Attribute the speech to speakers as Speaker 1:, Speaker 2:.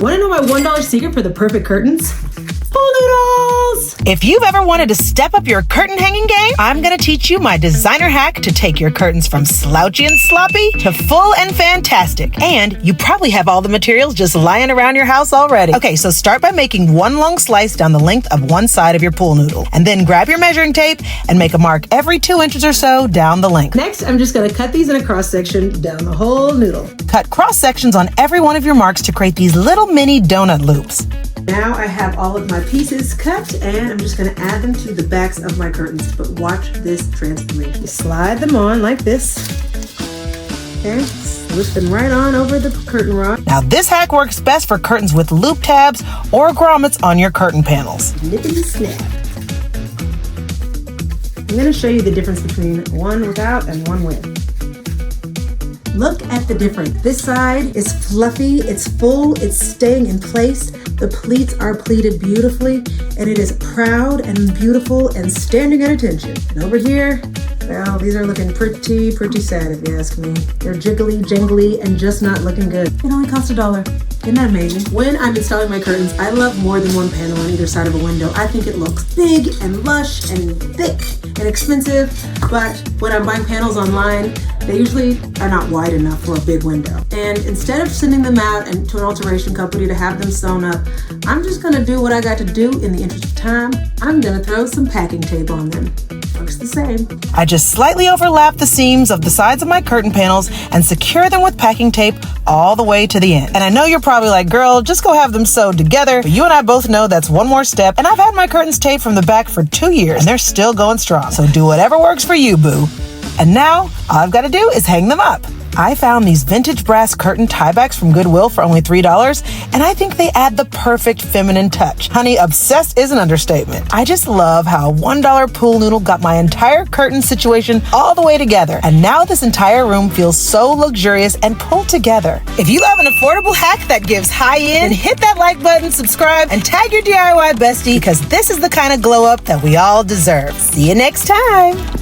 Speaker 1: Want to know my $1 secret for the perfect curtains? Pool noodles!
Speaker 2: If you've ever wanted to step up your curtain hanging game, I'm going to teach you my designer hack to take your curtains from slouchy and sloppy to full and fantastic. And you probably have all the materials just lying around your house already. Okay, so start by making one long slice down the length of one side of your pool noodle. And then grab your measuring tape and make a mark every 2 inches or so down the length.
Speaker 1: Next, I'm just going to cut these in a cross section down the whole noodle.
Speaker 2: Cut cross sections on every one of your marks to create these little mini donut loops.
Speaker 1: Now I have all of my pieces cut, and I'm just going to add them to the backs of my curtains. But watch this transformation. You slide them on like this, and slip them right on over the curtain rod.
Speaker 2: Now this hack works best for curtains with loop tabs or grommets on your curtain panels.
Speaker 1: Nippity snap. I'm going to show you the difference between one without and one with. Look at the difference. This side is fluffy, it's full, it's staying in place. The pleats are pleated beautifully, and it is proud and beautiful and standing at attention. And over here, well, these are looking pretty sad if you ask me. They're jiggly, jangly, and just not looking good. It only costs $1. Isn't that amazing? When I'm installing my curtains, I love more than one panel on either side of a window. I think it looks big and lush and thick and expensive, but when I'm buying panels online, they usually are not wide enough for a big window. And instead of sending them out and to an alteration company to have them sewn up, I'm just gonna do what I got to do in the interest of time. I'm gonna throw some packing tape on them. Works the same.
Speaker 2: I just slightly overlap the seams of the sides of my curtain panels and secure them with packing tape all the way to the end. And I know you're probably like, girl, just go have them sewed together. But you and I both know that's one more step. And I've had my curtains taped from the back for 2 years and they're still going strong. So do whatever works for you, boo. And now all I've got to do is hang them up. I found these vintage brass curtain tiebacks from Goodwill for only $3, and I think they add the perfect feminine touch. Honey, obsessed is an understatement. I just love how a $1 pool noodle got my entire curtain situation all the way together, and now this entire room feels so luxurious and pulled together. If you love an affordable hack that gives high end, then hit that like button, subscribe, and tag your DIY bestie, because this is the kind of glow up that we all deserve. See you next time.